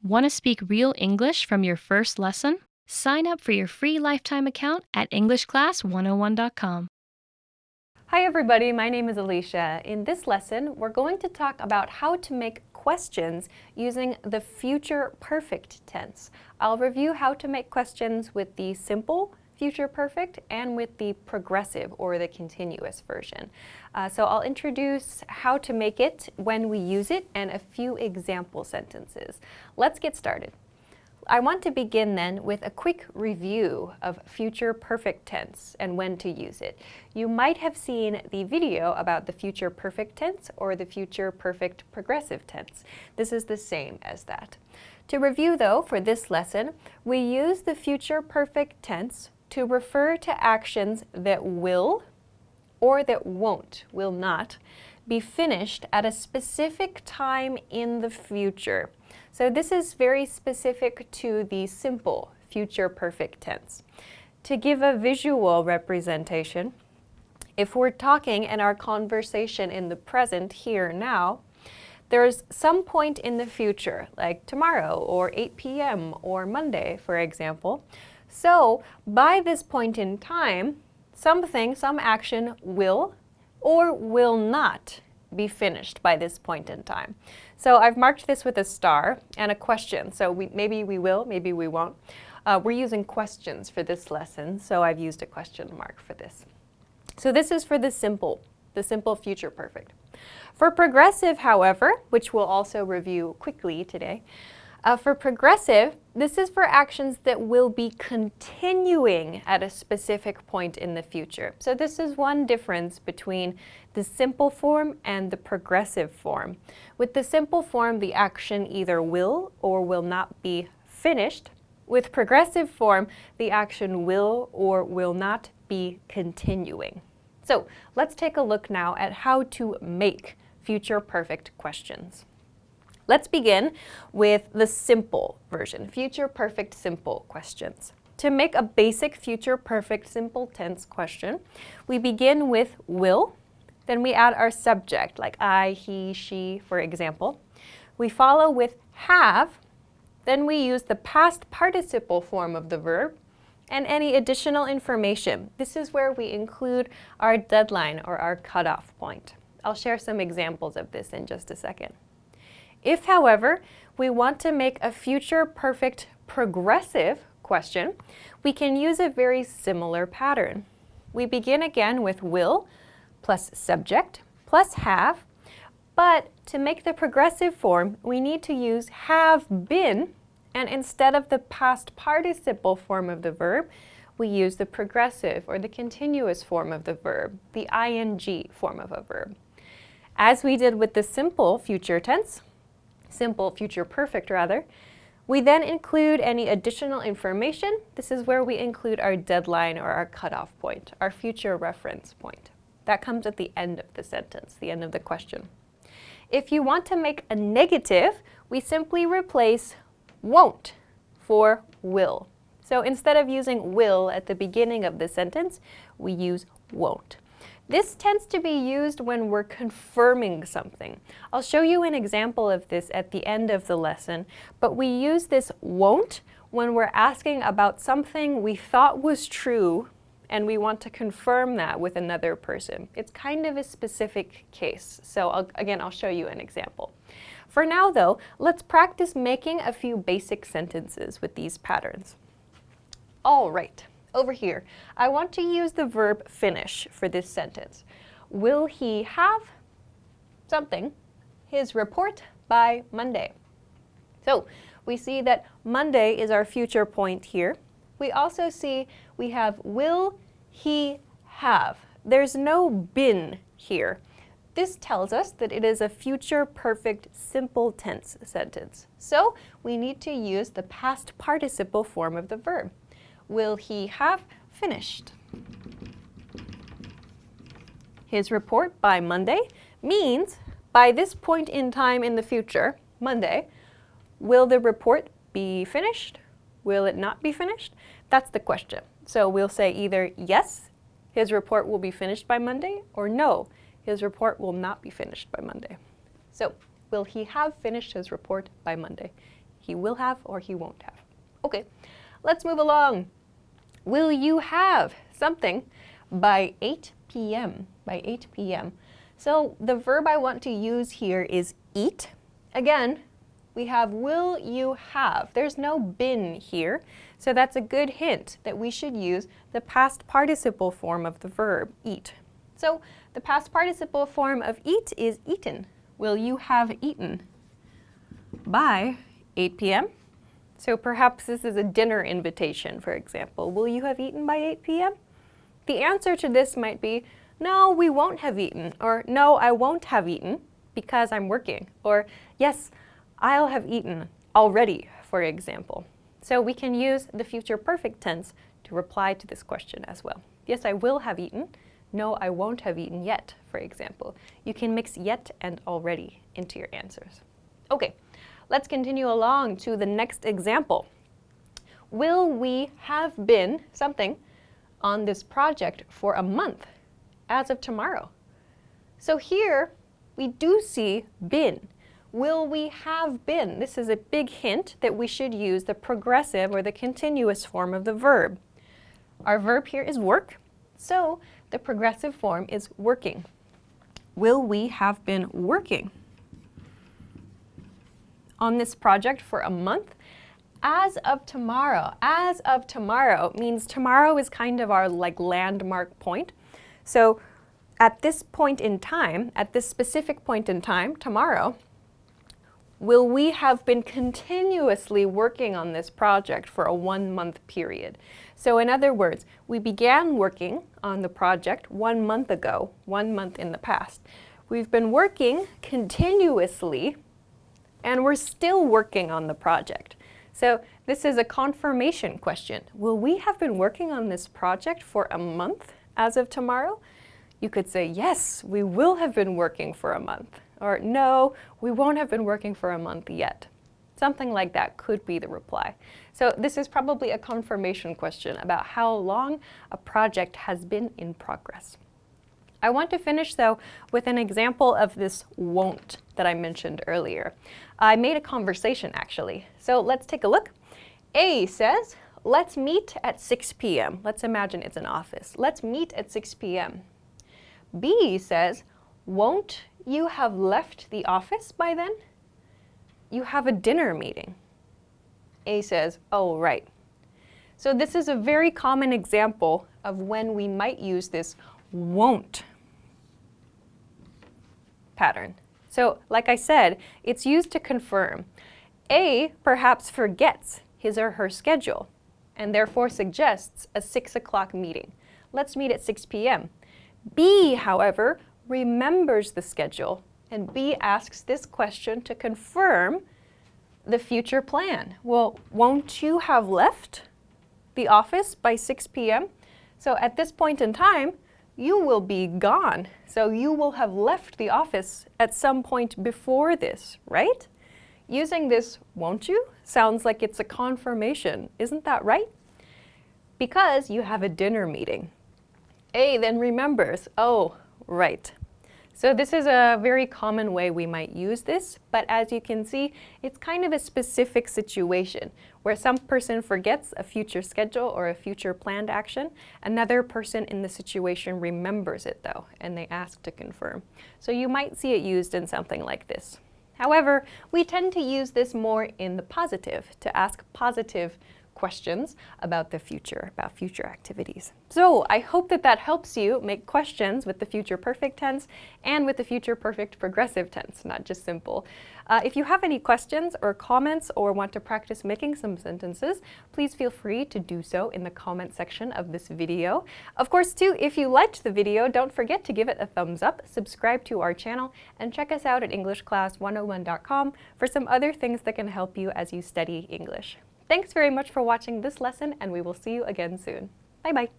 Want to speak real English from your first lesson? Sign up for your free lifetime account at EnglishClass101.com. Hi everybody, my name is Alicia. In this lesson, we're going to talk about how to make questions using the future perfect tense. I'll review how to make questions with the simple future perfect and with the progressive or the continuous version. So I'll introduce how to make it, when we use it, and a few example sentences. Let's get started. I want to begin then with a quick review of future perfect tense and when to use it. You might have seen the video about the future perfect tense or the future perfect progressive tense. This is the same as that. To review though, for this lesson, we use the future perfect tense to refer to actions that will or that will not, be finished at a specific time in the future. So this is very specific to the simple future perfect tense. To give a visual representation, if we're talking in our conversation in the present, here, now, there's some point in the future, like tomorrow or 8 p.m. or Monday, for example. So by this point in time, some action will or will not be finished by this point in time. So I've marked this with a star and a question. So maybe we will, maybe we won't. We're using questions for this lesson, so I've used a question mark for this. So this is for the simple future perfect. For progressive, however, which we'll also review quickly today, for progressive, this is for actions that will be continuing at a specific point in the future. So this is one difference between the simple form and the progressive form. With the simple form, the action either will or will not be finished. With progressive form, the action will or will not be continuing. So let's take a look now at how to make future perfect questions. Let's begin with the simple version, future perfect simple questions. To make a basic future perfect simple tense question, we begin with will, then we add our subject, like I, he, she, for example. We follow with have, then we use the past participle form of the verb, and any additional information. This is where we include our deadline or our cutoff point. I'll share some examples of this in just a second. If, however, we want to make a future perfect progressive question, we can use a very similar pattern. We begin again with will plus subject plus have, but to make the progressive form, we need to use have been, and instead of the past participle form of the verb, we use the progressive or the continuous form of the verb, the ing form of a verb. As we did with the simple future tense, simple future perfect rather, we then include any additional information. This is where we include our deadline or our cutoff point, our future reference point. That comes at the end of the sentence, the end of the question. If you want to make a negative, we simply replace won't for will. So instead of using will at the beginning of the sentence, we use won't. This tends to be used when we're confirming something. I'll show you an example of this at the end of the lesson, but we use this won't when we're asking about something we thought was true and we want to confirm that with another person. It's kind of a specific case, so I'll show you an example. For now though, let's practice making a few basic sentences with these patterns. All right. Over here, I want to use the verb finish for this sentence. Will he have something, his report, by Monday? So we see that Monday is our future point here. We also see we have will he have. There's no been here. This tells us that it is a future perfect simple tense sentence. So we need to use the past participle form of the verb. Will he have finished his report by Monday means by this point in time in the future, Monday, will the report be finished? Will it not be finished? That's the question. So we'll say either yes, his report will be finished by Monday, or no, his report will not be finished by Monday. So will he have finished his report by Monday? He will have or he won't have. Okay, let's move along. Will you have something by 8 p.m.? By 8 p.m. So the verb I want to use here is eat. Again, we have will you have. There's no been here, so that's a good hint that we should use the past participle form of the verb eat. So the past participle form of eat is eaten. Will you have eaten by 8 p.m.? So perhaps this is a dinner invitation, for example. Will you have eaten by 8 p.m.? The answer to this might be, no, we won't have eaten, or no, I won't have eaten because I'm working, or yes, I'll have eaten already, for example. So we can use the future perfect tense to reply to this question as well. Yes, I will have eaten. No, I won't have eaten yet, for example. You can mix yet and already into your answers. Okay, let's continue along to the next example. Will we have been something on this project for a month as of tomorrow? So here we do see been. Will we have been? This is a big hint that we should use the progressive or the continuous form of the verb. Our verb here is work, so the progressive form is working. Will we have been working on this project for a month? As of tomorrow. As of tomorrow means tomorrow is kind of our landmark point. So at this point in time, at this specific point in time, tomorrow, will we have been continuously working on this project for a 1-month period? So in other words, we began working on the project 1 month ago, 1 month in the past. We've been working continuously, and we're still working on the project. So this is a confirmation question. Will we have been working on this project for a month as of tomorrow? You could say, yes, we will have been working for a month. Or no, we won't have been working for a month yet. Something like that could be the reply. So this is probably a confirmation question about how long a project has been in progress. I want to finish, though, with an example of this won't that I mentioned earlier. I made a conversation, actually. So let's take a look. A says, let's meet at 6 p.m. Let's imagine it's an office. Let's meet at 6 p.m. B says, won't you have left the office by then? You have a dinner meeting. A says, oh, right. So this is a very common example of when we might use this won't pattern. So like I said, it's used to confirm. A perhaps forgets his or her schedule and therefore suggests a 6 o'clock meeting. Let's meet at 6 p.m. B, however, remembers the schedule, and B asks this question to confirm the future plan. Well, won't you have left the office by 6 p.m.? So at this point in time, you will be gone. So you will have left the office at some point before this, right? Using this won't you sounds like it's a confirmation. Isn't that right? Because you have a dinner meeting. A then remembers, oh, right. So this is a very common way we might use this, but as you can see, it's kind of a specific situation where some person forgets a future schedule or a future planned action. Another person in the situation remembers it though, and they ask to confirm. So you might see it used in something like this. However, we tend to use this more in the positive, to ask positive questions about the future, about future activities. So I hope that that helps you make questions with the future perfect tense and with the future perfect progressive tense, not just simple. If you have any questions or comments or want to practice making some sentences, please feel free to do so in the comment section of this video. Of course, too, if you liked the video, don't forget to give it a thumbs up, subscribe to our channel, and check us out at EnglishClass101.com for some other things that can help you as you study English. Thanks very much for watching this lesson, and we will see you again soon. Bye-bye.